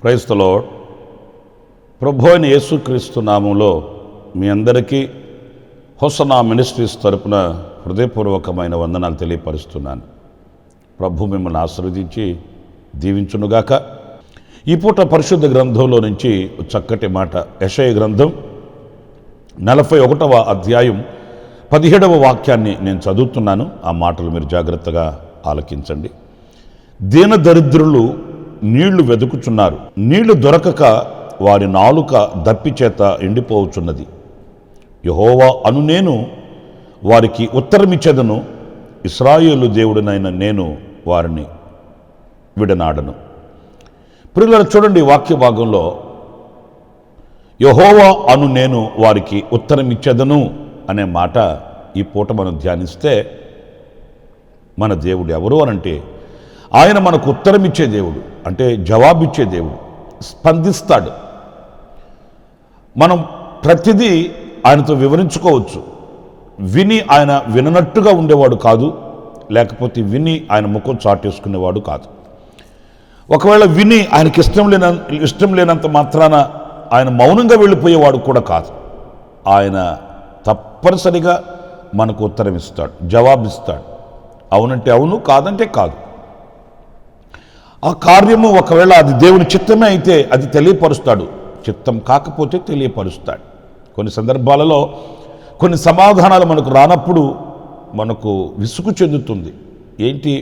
Praise the lord. ప్రభు అయిన యేసుక్రీస్తు నామంలో మీ అందరికీ హోసన్నా మినిస్ట్రీస్ తరపున హృదయపూర్వకమైన వందనాలు తెలియపరుస్తున్నాను. ప్రభు మిమ్మల్ని ఆశీర్వదించి దీవించునుగాక. ఈ పూట పరిశుద్ధ గ్రంథంలో నుంచి చక్కటి మాట, యెషయా గ్రంథం 41వ అధ్యాయం 17వ వాక్యాన్ని నేను చదువుతున్నాను. ఆ మాటలు మీరు జాగ్రత్తగా ఆలకించండి. దీన దరిద్రులు నీళ్లు వెదుకుచున్నారు, నీళ్లు దొరకక వారి నాలుక దప్పిచేత ఎండిపోవచున్నది. యెహోవా అను నేను వారికి ఉత్తరమిచ్చెదను, ఇశ్రాయేలు దేవుడినైన నేను వారిని విడనాడను. ప్రియులారా, చూడండి వాక్య భాగంలో యెహోవా అను నేను వారికి ఉత్తరమిచ్చెదను అనే మాట ఈ పూట మనం ధ్యానిస్తే, మన దేవుడు ఎవరు అనంటే ఆయన మనకు ఉత్తరమిచ్చే దేవుడు, అంటే జవాబిచ్చే దేవుడు. స్పందిస్తాడు. మనం ప్రతిదీ ఆయనతో వివరించుకోవచ్చు. విని ఆయన విననట్టుగా ఉండేవాడు కాదు, లేకపోతే విని ఆయన ముఖం చాటేసుకునేవాడు కాదు. ఒకవేళ విని ఆయనకి ఇష్టం లేనంత మాత్రాన ఆయన మౌనంగా వెళ్ళిపోయేవాడు కూడా కాదు. ఆయన తప్పనిసరిగా మనకు ఉత్తరం ఇస్తాడు, జవాబిస్తాడు. అవునంటే అవును, కాదంటే కాదు. ఆ కార్యము ఒకవేళ అది దేవుని చిత్తమే అయితే అది తెలియపరుస్తాడు, చిత్తం కాకపోతే తెలియపరుస్తాడు. కొన్ని సందర్భాలలో కొన్ని సమాధానాలు మనకు రానప్పుడు మనకు విసుగు చెందుతుంది. ఏంటి,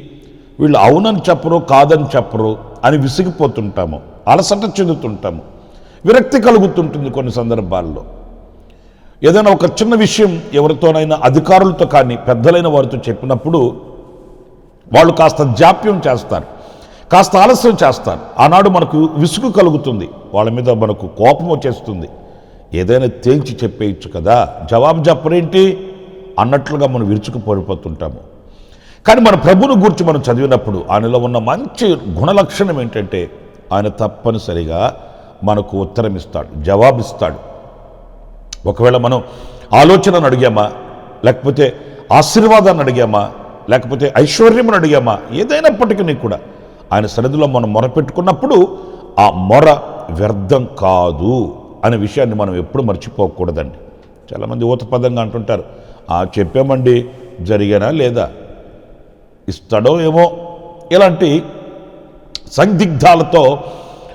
వీళ్ళు అవునని చెప్పరు, కాదని చెప్పరు అని విసిగిపోతుంటాము, అలసట చెందుతుంటాము, విరక్తి కలుగుతుంటుంది. కొన్ని సందర్భాల్లో ఏదైనా ఒక చిన్న విషయం ఎవరితోనైనా అధికారులతో కానీ పెద్దలైన వారితో చెప్పినప్పుడు వాళ్ళు కాస్త జాప్యం చేస్తారు, కాస్త ఆలస్యం చేస్తారు. ఆనాడు మనకు విసుగు కలుగుతుంది, వాళ్ళ మీద మనకు కోపం వచ్చేస్తుంది. ఏదైనా తేల్చి చెప్పేయచ్చు కదా, జవాబు చెప్పరేంటి అన్నట్లుగా మనం విరుచుకుపడిపోతుంటాము. కానీ మన ప్రభువును గురించి మనం చదివినప్పుడు ఆయనలో ఉన్న మంచి గుణలక్షణం ఏంటంటే ఆయన తప్పనిసరిగా మనకు ఉత్తరం ఇస్తాడు, జవాబిస్తాడు. ఒకవేళ మనం ఆలోచనను అడిగామా, లేకపోతే ఆశీర్వాదాన్ని అడిగామా, లేకపోతే ఐశ్వర్యమును అడిగామా, ఏదైనప్పటికీ కూడా ఆయన సన్నిధిలో మనం మొరపెట్టుకున్నప్పుడు ఆ మొర వ్యర్థం కాదు అనే విషయాన్ని మనం ఎప్పుడు మర్చిపోకూడదండి. చాలామంది ఊతపదంగా అంటుంటారు, చెప్పామండి, జరిగానా లేదా, ఇస్తాడో ఏమో, ఇలాంటి సందిగ్ధాలతో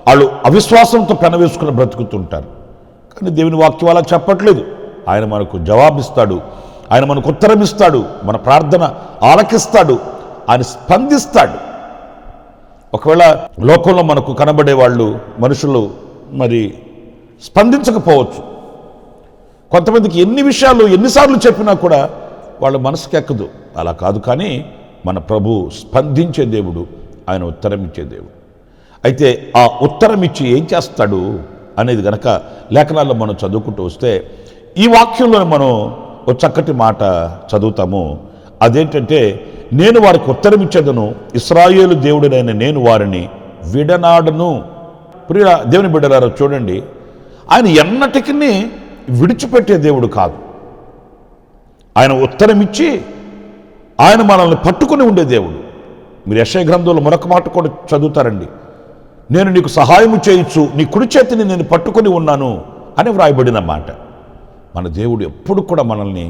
వాళ్ళు అవిశ్వాసంతో పెనవేసుకుని బ్రతుకుతుంటారు. కానీ దేవుని వాక్యం అలా చెప్పట్లేదు. ఆయన మనకు జవాబిస్తాడు, ఆయన మనకు ఉత్తరం ఇస్తాడు, మన ప్రార్థన ఆలకిస్తాడు, ఆయన స్పందిస్తాడు. ఒకవేళ లోకంలో మనకు కనబడే వాళ్ళు మనుషులు మరి స్పందించకపోవచ్చు. కొంతమందికి ఎన్ని విషయాలు ఎన్నిసార్లు చెప్పినా కూడా వాళ్ళ మనసుకి ఎక్కదు. అలా కాదు, కానీ మన ప్రభు స్పందించే దేవుడు, ఆయన ఉత్తరం ఇచ్చే దేవుడు. అయితే ఆ ఉత్తరం ఇచ్చి ఏం చేస్తాడు అనేది గనక లేఖనాల్లో మనం చదువుకుంటూ వస్తే ఈ వాక్యంలో మనం ఒక చక్కటి మాట చదువుతాము. అదేంటంటే, నేను వారికి ఉత్తరం ఇచ్చేదను, ఇశ్రాయేలు దేవుడినైన నేను వారిని విడనాడను. ప్రియ దేవుని బిడ్డలారా, చూడండి, ఆయన ఎన్నటికీ విడిచిపెట్టే దేవుడు కాదు. ఆయన ఉత్తరం ఇచ్చి ఆయన మనల్ని పట్టుకుని ఉండే దేవుడు. మీరు యెషయా గ్రంథంలో మరొక మాట కూడా చదువుతారండి, నేను నీకు సహాయము చేయొచ్చు, నీ కుడి చేతిని నేను పట్టుకొని ఉన్నాను అని వ్రాయబడిన మాట. మన దేవుడు ఎప్పుడు కూడా మనల్ని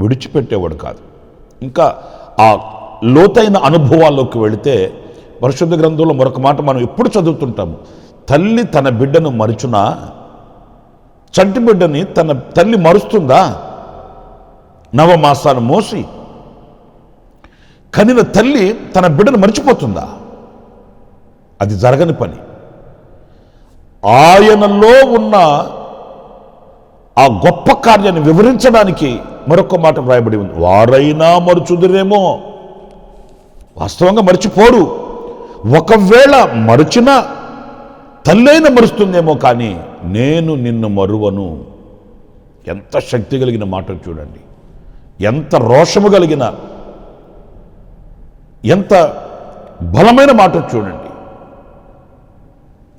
విడిచిపెట్టేవాడు కాదు. ఇంకా ఆ లోతైన అనుభవాల్లోకి వెళితే పరిశుద్ధ గ్రంథంలో మరొక మాట మనం ఎప్పుడు చదువుతుంటాము, తల్లి తన బిడ్డను మరుచునా, చంటి బిడ్డని తన తల్లి మరుస్తుందా, నవమాసాలు మోసి కనిన తల్లి తన బిడ్డను మర్చిపోతుందా? అది జరగని పని. ఆయనలో ఉన్న ఆ గొప్ప కార్యాన్ని వివరించడానికి మరొక మాట వ్రాయబడి ఉంది, వారైనా మరుచుదురేమో. వాస్తవంగా మర్చిపోరు. ఒకవేళ మరచినా తల్లైన మరుస్తుందేమో, కానీ నేను నిన్ను మరువను. ఎంత శక్తి కలిగిన మాట చూడండి, ఎంత రోషము కలిగిన, ఎంత బలమైన మాట చూడండి.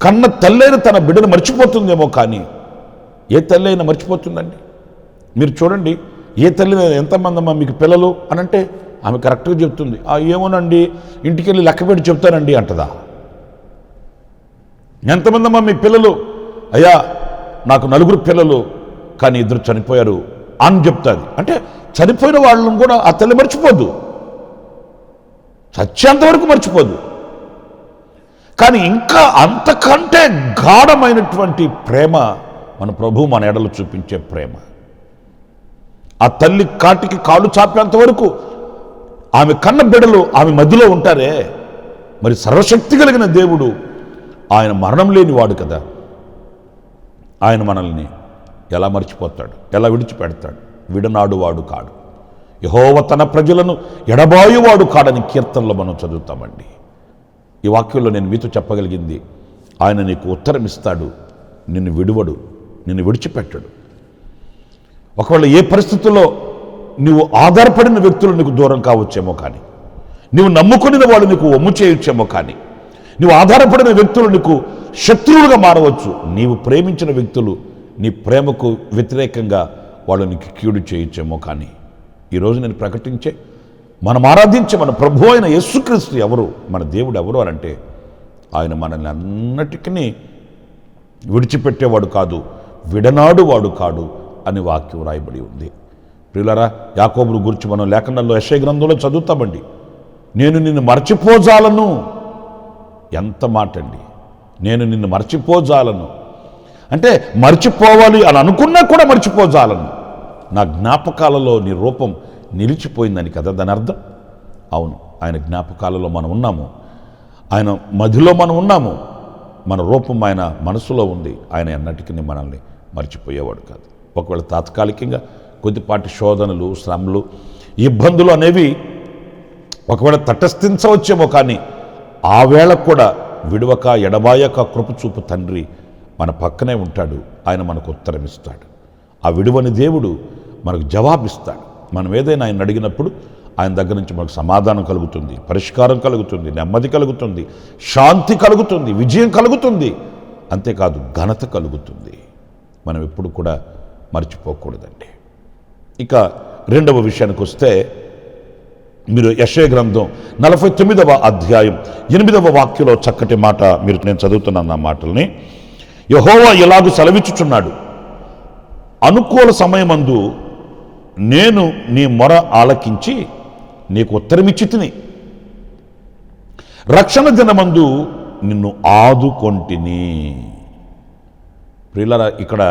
కన్న తల్లైన తన బిడ్డను మర్చిపోతుందేమో, కానీ ఏ తల్లి అయినా మర్చిపోతుందండి? మీరు చూడండి, ఏ తల్లి ఎంతమంది అమ్మా మీకు పిల్లలు అని అంటే ఆమె కరెక్ట్గా చెప్తుంది. ఏమోనండి, ఇంటికి వెళ్ళి లెక్క పెట్టి చెప్తానండి అంటదా? ఎంతమంది అమ్మా మీ పిల్లలు? అయ్యా నాకు 4 పిల్లలు, కానీ 2 చనిపోయారు అని చెప్తుంది. అంటే చనిపోయిన వాళ్ళని కూడా ఆ తల్లి మర్చిపోద్దు, చచ్చేంతవరకు మర్చిపోదు. కానీ ఇంకా అంతకంటే గాఢమైనటువంటి ప్రేమ మన ప్రభు మన ఎడలు చూపించే ప్రేమ. ఆ తల్లి కాటికి కాళ్ళు చాపేంత వరకు ఆమె కన్న బిడ్డలు ఆమె మధ్యలో ఉంటారే. మరి సర్వశక్తి కలిగిన దేవుడు ఆయన మరణం లేని వాడు కదా, ఆయన మనల్ని ఎలా మర్చిపోతాడు, ఎలా విడిచిపెడతాడు? విడనాడు వాడు కాడు, యెహోవా తన ప్రజలను ఎడబాయువాడు కాడని కీర్తనలో మనం చదువుతామండి. ఈ వాక్యంలో నేను మీతో చెప్పగలిగింది, ఆయన నీకు ఉత్తరం ఇస్తాడు, నిన్ను విడువడు, నిన్ను విడిచిపెట్టడు. ఒకవేళ ఏ పరిస్థితుల్లో నువ్వు ఆధారపడిన వ్యక్తులు నీకు దూరం కావచ్చేమో, కానీ నువ్వు నమ్ముకున్న వాళ్ళు నీకు ఒమ్ము చేయొచ్చేమో, కానీ నువ్వు ఆధారపడిన వ్యక్తులు నీకు శత్రువులుగా మారవచ్చు. నీవు ప్రేమించిన వ్యక్తులు నీ ప్రేమకు వ్యతిరేకంగా వాళ్ళు నీకు కీడు చేయొచ్చేమో, కానీ ఈరోజు నేను ప్రకటించే, మనం ఆరాధించే మన ప్రభు అయిన యేసుక్రీస్తు ఎవరు, మన దేవుడు ఎవరు అని అంటే, ఆయన మనల్ని అన్నిటికీ విడిచిపెట్టేవాడు కాదు, విడనాడు వాడు కాడు అని వాక్యం రాయబడి ఉంది. ప్రియులారా, యాకోబును గురించి మనం లేఖనాల్లో యెషయా గ్రంథంలో చదువుతామండి. నేను నిన్ను మర్చిపోజాలను. ఎంత మాట అండి, నేను నిన్ను మర్చిపోజాలను అంటే మర్చిపోవాలి అని అనుకున్నా కూడా మర్చిపోజాలను. నా జ్ఞాపకాలలో నీ రూపం నిలిచిపోయిందని కదా దాని అర్థం. అవును, ఆయన జ్ఞాపకాలలో మనం ఉన్నాము, ఆయన మధ్యలో మనం ఉన్నాము, మన రూపం ఆయన మనసులో ఉంది. ఆయన ఎన్నటికీ మనల్ని మర్చిపోయేవాడు కాదు. ఒకవేళ తాత్కాలికంగా కొద్దిపాటి శోధనలు, శ్రమలు, ఇబ్బందులు అనేవి ఒకవేళ తటస్థించవచ్చేమో, కానీ ఆ వేళ కూడా విడవక ఎడబాయక కృపచూపు తండ్రి మన పక్కనే ఉంటాడు. ఆయన మనకు ఉత్తరం ఇస్తాడు. ఆ విడువని దేవుడు మనకు జవాబిస్తాడు. మనం ఏదైనా ఆయన అడిగినప్పుడు ఆయన దగ్గర నుంచి మనకు సమాధానం కలుగుతుంది, పరిష్కారం కలుగుతుంది, నెమ్మది కలుగుతుంది, శాంతి కలుగుతుంది, విజయం కలుగుతుంది. అంతేకాదు ఘనత కలుగుతుంది. మనం ఎప్పుడు కూడా మర్చిపోకూడదండి. ఇక రెండవ విషయానికి వస్తే, మీరు యెషయా గ్రంథం 49వ అధ్యాయం 8వ వాక్యంలో చక్కటి మాట నేను చదువుతున్నాను. ఆ మాటల్ని యెహోవా ఇలాగు సెలవిచ్చుచున్నాడు, అనుకూల సమయమందు నేను నీ మొర ఆలకించి నీకు ఉత్తరమిచ్చితిని, రక్షణ దినమందు నిన్ను ఆదుకొంటిని. ప్రియులారా, ఇక్కడ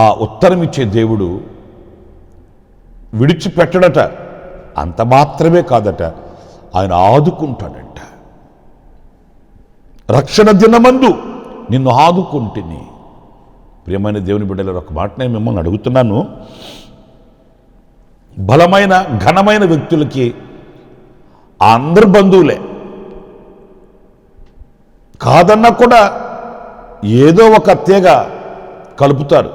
ఆ ఉత్తరమిచ్చే దేవుడు విడిచిపెట్టడట, అంత మాత్రమే కాదట, ఆయన ఆదుకుంటాడంట. రక్షణ దినమందు నిన్ను ఆదుకుంటుని. ప్రియమైన దేవుని బిడ్డల, ఒక మాట నేను మిమ్మల్ని అడుగుతున్నాను. బలమైన ఘనమైన వ్యక్తులకి అందరు బంధువులే, కాదన్నా కూడా ఏదో ఒక తీగ కలుపుతారు.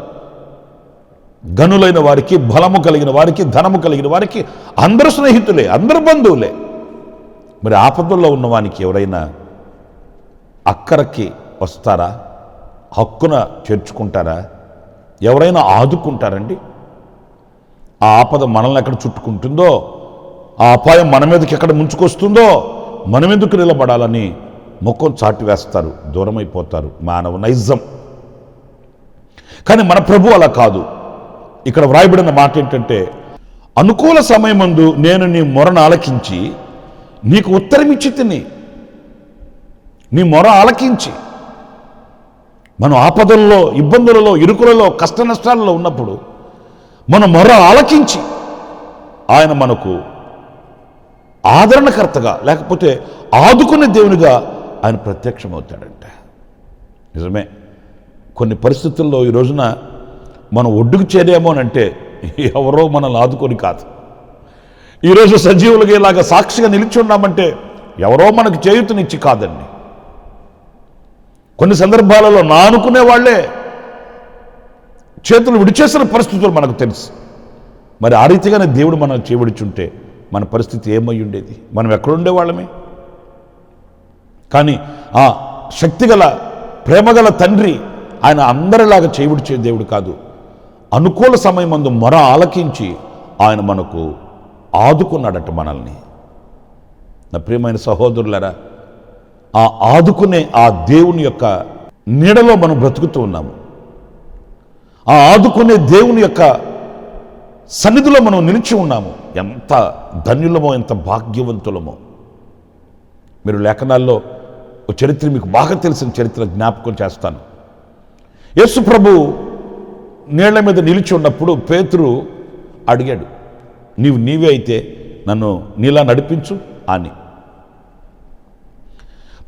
గనులైన వారికి, బలము కలిగిన వారికి, ధనము కలిగిన వారికి అందరూ స్నేహితులే, అందరు బంధువులే. మరి ఆపదల్లో ఉన్నవానికి ఎవరైనా అక్కరకి వస్తారా? హక్కున చేర్చుకుంటారా? ఎవరైనా ఆదుకుంటారండి? ఆ ఆపద మనల్ని ఎక్కడ చుట్టుకుంటుందో, ఆ అపాయం మన మీదకి ఎక్కడ ముంచుకొస్తుందో, మనం ఎందుకు నిలబడాలని ముఖం చాటి వేస్తారు, దూరమైపోతారు. మానవ నైజం. కానీ మన ప్రభు అలా కాదు. ఇక్కడ వ్రాయబడిన మాట ఏంటంటే, అనుకూల సమయమందు నేను నీ మొరను ఆలకించి నీకు ఉత్తరమిచ్చి తిని. నీ మొర ఆలకించి, మనం ఆపదల్లో, ఇబ్బందులలో, ఇరుకులలో, కష్ట నష్టాలలో ఉన్నప్పుడు మన మొర ఆలకించి ఆయన మనకు ఆదరణకర్తగా, లేకపోతే ఆదుకునే దేవునిగా ఆయన ప్రత్యక్షమవుతాడంట. నిజమే, కొన్ని పరిస్థితుల్లో ఈ రోజున మనం ఒడ్డుకు చేరామో అంటే ఎవరో మనల్ని ఆదుకొని కాదు, ఈరోజు సజీవులుగా ఇలాగా సాక్షిగా నిలిచి ఉన్నామంటే ఎవరో మనకు చేయూతనిచ్చి కాదండి. కొన్ని సందర్భాలలో నా అనుకునే వాళ్ళే చేతులు విడిచేసిన పరిస్థితులు మనకు తెలుసు. మరి ఆ రీతిగానే దేవుడు మనం చేవిడిచుంటే మన పరిస్థితి ఏమై ఉండేది? మనం ఎక్కడుండే వాళ్ళమే? కానీ ఆ శక్తిగల ప్రేమగల తండ్రి ఆయన అందరిలాగా చేవిడిచే దేవుడు కాదు. అనుకూల సమయమందు మొర ఆలకించి ఆయన మనకు ఆదుకున్నాడట మనల్ని. నా ప్రియమైన సహోదరులారా, ఆ ఆదుకునే ఆ దేవుని యొక్క నీడలో మనం బ్రతుకుతూ ఉన్నాము. ఆ ఆదుకునే దేవుని యొక్క సన్నిధిలో మనం నిలిచి ఉన్నాము. ఎంత ధన్యులమో, ఎంత భాగ్యవంతులమో. మీరు లేఖనాల్లో ఒక చరిత్ర మీకు బాగా తెలిసిన చరిత్ర జ్ఞాపకం చేస్తాను. యేసు ప్రభు నీళ్ల మీద నిలిచి ఉన్నప్పుడు పేతురు అడిగాడు, నీవే అయితే నన్ను నీలా నడిపించు అని.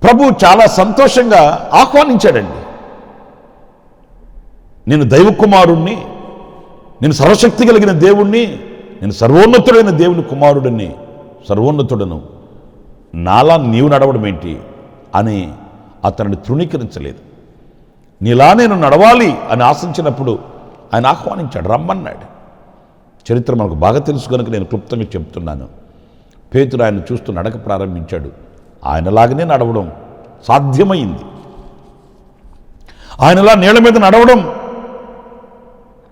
ప్రభు చాలా సంతోషంగా ఆహ్వానించాడండి. నేను దైవ కుమారుణ్ణి, నేను సర్వశక్తి కలిగిన దేవుణ్ణి, నేను సర్వోన్నతుడైన దేవుని కుమారుడిని, సర్వోన్నతుడను, నాలా నీవు నడవడం ఏంటి అని అతనిని తృణీకరించలేదు. నీలా నేను నడవాలి అని ఆశించినప్పుడు ఆయన ఆహ్వానించాడు, రమ్మన్నాడు. చరిత్ర మనకు బాగా తెలుసు కనుక నేను క్లుప్తంగా చెప్తున్నాను. పేతురు ఆయన చూస్తూ నడక ప్రారంభించాడు. ఆయనలాగానే నడవడం సాధ్యమైంది. ఆయనలా నీళ్ల మీద నడవడం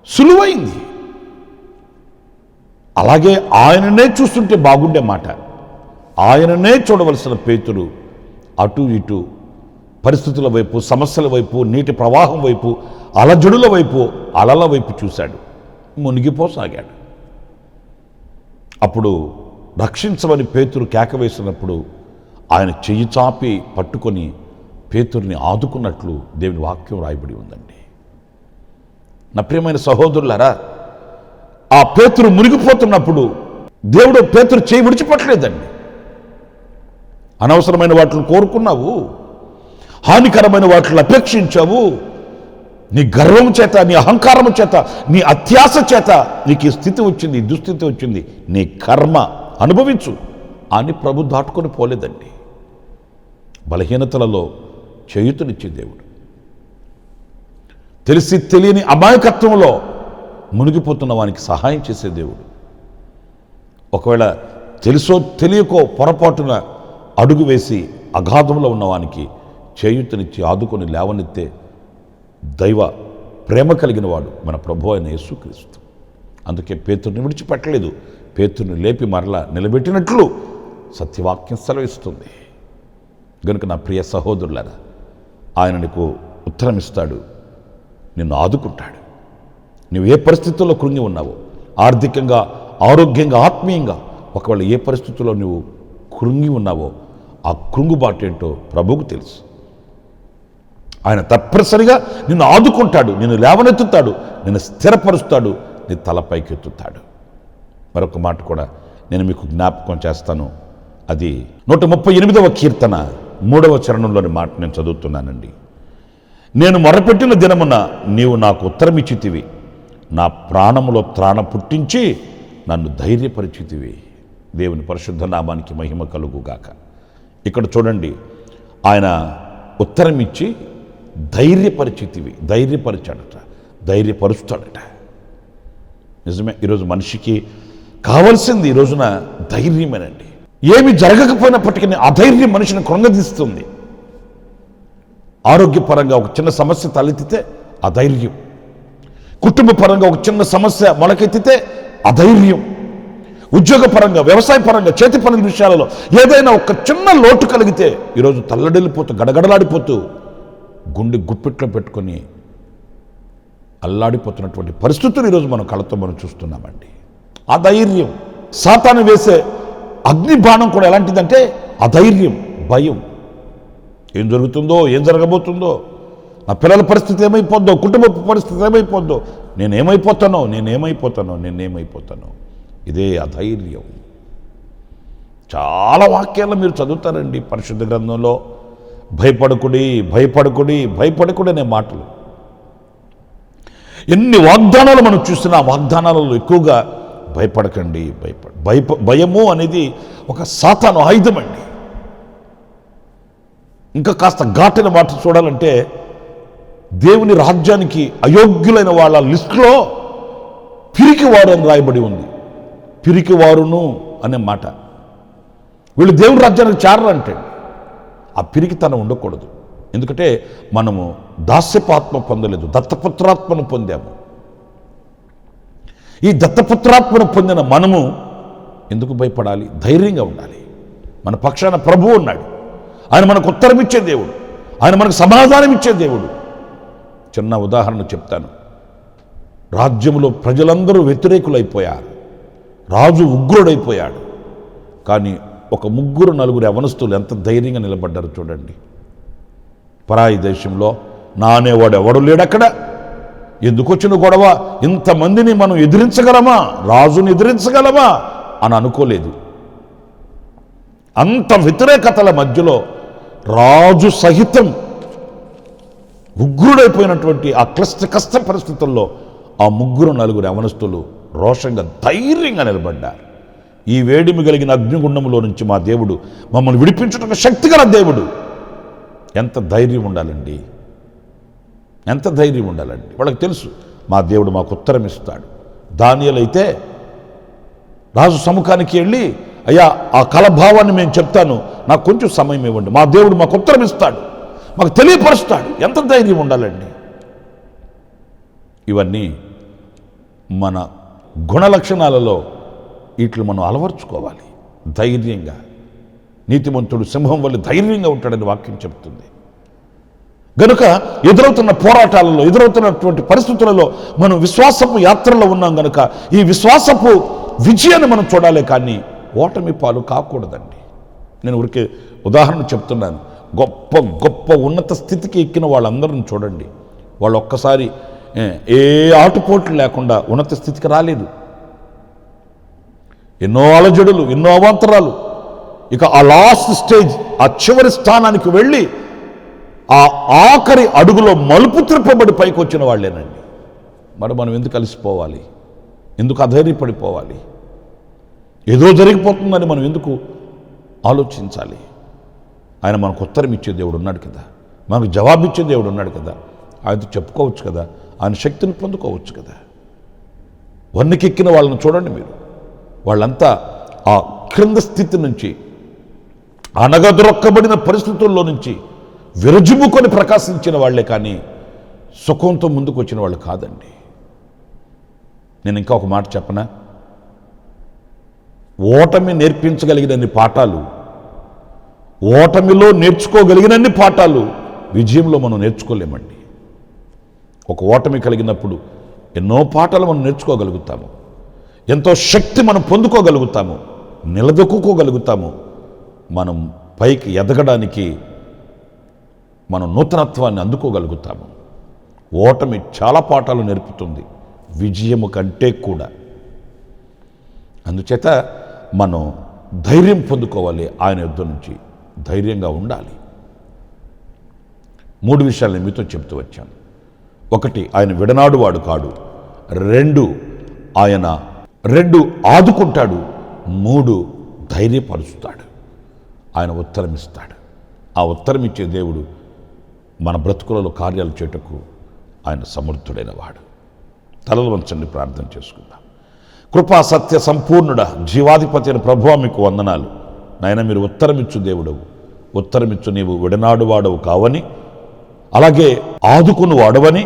సులువైంది. అలాగే ఆయననే చూస్తుంటే బాగుండే మాట. ఆయననే చూడవలసిన పేతురు అటు ఇటు పరిస్థితుల వైపు, సమస్యల వైపు, నీటి ప్రవాహం వైపు, అలజడుల వైపు, అలల వైపు చూశాడు, మునిగిపోసాగాడు. అప్పుడు రక్షించమని పేతురు కేక వేసినప్పుడు ఆయన చెయ్యి చాపి పట్టుకొని పేతురుని ఆదుకున్నట్లు దేవుని వాక్యం రాయబడి ఉందండి. నా ప్రియమైన సహోదరులారా, ఆ పేతురు మునిగిపోతున్నప్పుడు దేవుడు పేతురు చేయి విడిచిపెట్టలేదండి. అనవసరమైన వాటిని కోరుకున్నావు, హానికరమైన వాటిని అపేక్షించావు, నీ గర్వం చేత, నీ అహంకారం చేత, నీ అత్యాశ చేత నీకు ఈ స్థితి వచ్చింది, ఈ దుస్థితి వచ్చింది, నీ కర్మ అనుభవించు అని ప్రభు దాటుకొని పోలేదండి. బలహీనతలలో చేయూతనిచ్చే దేవుడు, తెలిసి తెలియని అమాయకత్వంలో మునిగిపోతున్న వానికి సహాయం చేసే దేవుడు. ఒకవేళ తెలుసో తెలియకో పొరపాటున అడుగు వేసి అగాధంలో ఉన్నవానికి చేయూతనిచ్చి ఆదుకొని లేవనెత్తే దైవ ప్రేమ కలిగిన వాడు మన ప్రభు అయిన యేసుక్రీస్తు. అందుకే పేతురుని విడిచిపెట్టలేదు. పేతురుని లేపి మరలా నిలబెట్టినట్లు సత్యవాక్యం సెలవిస్తుంది. గనుక నా ప్రియ సహోదరులారా, ఆయన నీకు ఉత్తరం ఇస్తాడు, నిన్ను ఆదుకుంటాడు. నువ్వు ఏ పరిస్థితుల్లో కృంగి ఉన్నావో, ఆర్థికంగా, ఆరోగ్యంగా, ఆత్మీయంగా, ఒకవేళ ఏ పరిస్థితుల్లో నువ్వు కృంగి ఉన్నావో ఆ కృంగుబాటు ఏంటో ప్రభువుకు తెలుసు. ఆయన తప్పనిసరిగా నిన్ను ఆదుకుంటాడు, నిన్ను లేవనెత్తుతాడు, నిన్ను స్థిరపరుస్తాడు, నీ తలపైకి ఎత్తుతాడు. మరొక మాట కూడా నేను మీకు జ్ఞాపకం చేస్తాను. అది 138వ కీర్తన 3వ చరణంలోని మాట నేను చదువుతున్నానండి. నేను మొరపెట్టిన దినమున నీవు నాకు ఉత్తరమిచ్చితివి, నా ప్రాణములో త్రాణ పుట్టించి నన్ను ధైర్యపరిచితివి. దేవుని పరిశుద్ధ నామానికి మహిమ కలుగుగాక. ఇక్కడ చూడండి, ఆయన ఉత్తరం ఇచ్చి ధైర్యపరిచితివి, ధైర్యపరిచాడట, ధైర్యపరుస్తాడట. నిజమే, ఈరోజు మనిషికి కావలసింది ఈ రోజున ధైర్యమేనండి. ఏమి జరగకపోయినప్పటికీ అధైర్యం మనిషిని కృంగదీస్తుంది. ఆరోగ్యపరంగా ఒక చిన్న సమస్య తలెత్తితే అధైర్యం, కుటుంబ పరంగా ఒక చిన్న సమస్య మొలకెత్తితే అధైర్యం, ఉద్యోగపరంగా, వ్యవసాయ పరంగా, చేతి పనుల విషయాలలో ఏదైనా ఒక చిన్న లోటు కలిగితే ఈరోజు తల్లడిల్లిపోతూ, గడగడలాడిపోతూ, గుండె గుప్పిట్లో పెట్టుకొని అల్లాడిపోతున్నటువంటి పరిస్థితులు ఈరోజు మనం కళ్ళతో మనం చూస్తున్నామండి. అధైర్యం, సాతాను వేసే అగ్ని బాణం కూడా ఎలాంటిదంటే అధైర్యం, భయం. ఏం జరుగుతుందో, ఏం జరగబోతుందో, నా పిల్లల పరిస్థితి ఏమైపోద్దో, కుటుంబ పరిస్థితి ఏమైపోద్దో, నేనేమైపోతానో, ఇదే అధైర్యం. చాలా వాక్యాలు మీరు చదువుతారండి పరిశుద్ధ గ్రంథంలో, భయపడకుడి అనే మాటలు. ఎన్ని వాగ్దానాలు మనం చూసినా వాగ్దానాలలో ఎక్కువగా భయపడకండి, భయము అనేది ఒక సాతాను ఆయుధం అండి. ఇంకా కాస్త ఘాటైన మాట చూడాలంటే, దేవుని రాజ్యానికి అయోగ్యులైన వాళ్ళ లిస్టులో పిరికివారు అని రాయబడి ఉంది. పిరికివారును అనే మాట. వీళ్ళు దేవుని రాజ్యానికి చేరరంటే ఆ పిరికితనం ఉండకూడదు. ఎందుకంటే మనము దాస్యపాత్మ పొందలేదు, దత్తపుత్రాత్మను పొందాము. ఈ దత్తపుత్రాత్మను పొందిన మనము ఎందుకు భయపడాలి? ధైర్యంగా ఉండాలి. మన పక్షాన ప్రభువు ఉన్నాడు. ఆయన మనకు ఉత్తరం ఇచ్చే దేవుడు, ఆయన మనకు సమాధానం ఇచ్చే దేవుడు. చిన్న ఉదాహరణ చెప్తాను. రాజ్యంలో ప్రజలందరూ వ్యతిరేకులైపోయారు, రాజు ఉగ్రుడైపోయాడు. కానీ ఒక 3-4 యవనస్తులు ఎంత ధైర్యంగా నిలబడ్డారు చూడండి. పరాయి దేశంలో నా అనేవాడు ఎవడు లేడు అక్కడ. ఎందుకు వచ్చిన గొడవ? ఇంతమందిని మనం ఎదిరించగలమా, రాజుని ఎదిరించగలమా అని అనుకోలేదు. అంత వ్యతిరేకతల మధ్యలో రాజు సహితం ఉగ్రుడైపోయినటువంటి ఆ కష్ట పరిస్థితుల్లో ఆ 3-4 యవనస్తులు రోషంగా ధైర్యంగా నిలబడ్డారు. ఈ వేడిమి కలిగిన అగ్నిగుండంలో నుంచి మా దేవుడు మమ్మల్ని విడిపించడానికి శక్తిగల దేవుడు. ఎంత ధైర్యం ఉండాలండి, ఎంత ధైర్యం ఉండాలండి. వాళ్ళకి తెలుసు మా దేవుడు మాకు ఉత్తరం ఇస్తాడు. దానియేలు అయితే రాజు సముఖానికి వెళ్ళి, అయ్యా ఆ కలభావాన్ని మేము చెప్తాను, నాకు కొంచెం సమయం ఇవ్వండి, మా దేవుడు మాకు ఉత్తరం ఇస్తాడు, మాకు తెలియపరుస్తాడు. ఎంత ధైర్యం ఉండాలండి. ఇవన్నీ మన గుణ లక్షణాలలో వీటిని మనం అలవర్చుకోవాలి. ధైర్యంగా, నీతిమంతుడు సింహం వల్ల ధైర్యంగా ఉంటాడని వాక్యం చెప్తుంది. గనుక ఎదురవుతున్న పోరాటాలలో, ఎదురవుతున్నటువంటి పరిస్థితులలో మనం విశ్వాసపు యాత్రలో ఉన్నాం గనుక ఈ విశ్వాసపు విజయాన్ని మనం చూడాలి, కానీ ఓటమి పాలు కాకూడదండి. నేను ఊరికే ఉదాహరణ చెప్తున్నాను. గొప్ప గొప్ప ఉన్నత స్థితికి ఎక్కిన వాళ్ళందరిని చూడండి. వాళ్ళు ఒక్కసారి ఏ ఆటుపోట్లు లేకుండా ఉన్నత స్థితికి రాలేదు. ఎన్నో అలజడులు, ఎన్నో అవాంతరాలు. ఇక ఆ లాస్ట్ స్టేజ్, ఆ చివరి స్థానానికి వెళ్ళి ఆ ఆఖరి అడుగులో మలుపు త్రిప్పబడి పైకి వచ్చిన వాళ్ళేనండి. మరి మనం ఎందుకు కలిసిపోవాలి? ఎందుకు అధైర్యపడిపోవాలి? ఏదో జరిగిపోతుందని మనం ఎందుకు ఆలోచించాలి? ఆయన మనకు ఉత్తరం ఇచ్చే దేవుడు ఉన్నాడు కదా, మనకు జవాబిచ్చే దేవుడు ఉన్నాడు కదా. ఆయనతో చెప్పుకోవచ్చు కదా, ఆయన శక్తిని పొందుకోవచ్చు కదా. వన్నెకెక్కిన వాళ్ళని చూడండి మీరు. వాళ్ళంతా ఆ క్రింద స్థితి నుంచి, అనగదొరక్కబడిన పరిస్థితుల్లో నుంచి విరజిమ్ముకొని ప్రకాశించిన వాళ్లే, కానీ సుఖంతో ముందుకు వచ్చిన వాళ్ళు కాదండి. నేను ఇంకా ఒక మాట చెప్పనా? ఓటమి నేర్పించగలిగినన్ని పాఠాలు, ఓటమిలో నేర్చుకోగలిగినన్ని పాఠాలు విజయంలో మనం నేర్చుకోలేమండి. ఒక ఓటమి కలిగినప్పుడు ఎన్నో పాఠాలు మనం నేర్చుకోగలుగుతాము, ఎంతో శక్తి మనం పొందుకోగలుగుతాము, నిలదొక్కుకోగలుగుతాము. మనం పైకి ఎదగడానికి మనం నూతనత్వాన్ని అందుకోగలుగుతాము. ఓటమి చాలా పాఠాలు నేర్పుతుంది, విజయము కంటే కూడా. అందుచేత మనం ధైర్యం పొందుకోవాలి. ఆయన యుద్ధం నుంచి ధైర్యంగా ఉండాలి. 3 విషయాలను మీతో చెప్తూ వచ్చాను. 1, ఆయన విడనాడువాడు కాడు. 2, ఆయన ఆదుకుంటాడు. 3, ధైర్యపరుస్తాడు. ఆయన ఉత్తరం ఇస్తాడు. ఆ ఉత్తరం ఇచ్చే దేవుడు మన బ్రతుకులలో కార్యాలు చేయుటకు ఆయన సమర్థుడైన వాడు. తలలు వంచండి, ప్రార్థన చేసుకుందాం. కృపా సత్య సంపూర్ణుడ, జీవాధిపతి అయిన ప్రభువా, మీకు వందనాలు. నాయన, మీరు ఉత్తరమిచ్చు దేవుడవు, ఉత్తరమిచ్చు, నీవు విడనాడువాడవు కావని, అలాగే ఆదుకుని వాడవని,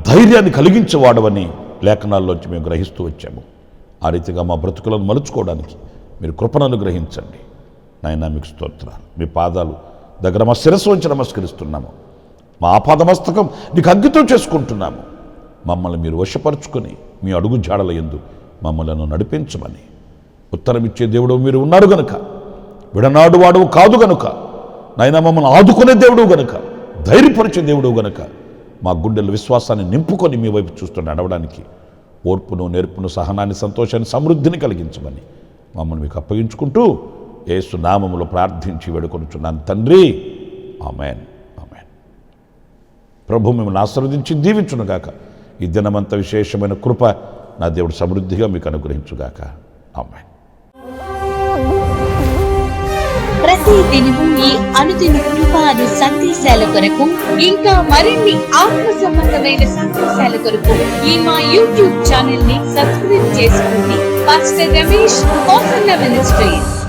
ధైర్యాన్ని కలిగించేవాడవని లేఖనాల్లోంచి మేము గ్రహిస్తూ వచ్చాము. ఆ రీతిగా మా బ్రతుకులను మలుచుకోవడానికి మీరు కృపను అనుగ్రహించండి. నాయన, మీకు స్తోత్రాలు. మీ పాదాలు దగ్గర మా శిరస్సు వంచి నమస్కరిస్తున్నాము. మా ఆపాదమస్తకం నీకు అంకితం చేసుకుంటున్నాము. మమ్మల్ని మీరు వశపరుచుకొని మీ అడుగు జాడల యందు మమ్మలను నడిపించమని. ఉత్తరమిచ్చే దేవుడు మీరు ఉన్నారు గనుక, విడనాడు వాడు కాదు గనుక, నాయన మమ్మల్ని ఆదుకునే దేవుడు గనుక, ధైర్యపరిచే దేవుడు గనుక, మా గుండెల విశ్వాసాన్ని నింపుకొని మీ వైపు చూస్తూ నడవడానికి ఓర్పును, నేర్పును, సహనాన్ని, సంతోషాన్ని, సమృద్ధిని కలిగించమని మమ్మల్ని మీకు అప్పగించుకుంటూ యేసు నామములో ప్రార్థించి వేడుకొనుచున్నాను తండ్రి. ఆమేన్, ఆమేన్. ప్రభు మిమ్మల్ని ఆశీర్వదించి దీవించునుగాక. ఈ దినమంత విశేషమైన కృప నా దేవుడు సమృద్ధిగా మీకు అనుగ్రహించుగాక. ఆమేన్. ప్రతి దినము ఈ అనుదిన కృపాను సందేశాల కొరకు ఇంకా మరిన్ని ఆత్మ సంబంధమైన సందేశాల కొరకు ఈ మా యూట్యూబ్ ఛానల్ ని సబ్స్క్రైబ్ చేసుకోండి. Pastor Ramesh, hosanna ministries.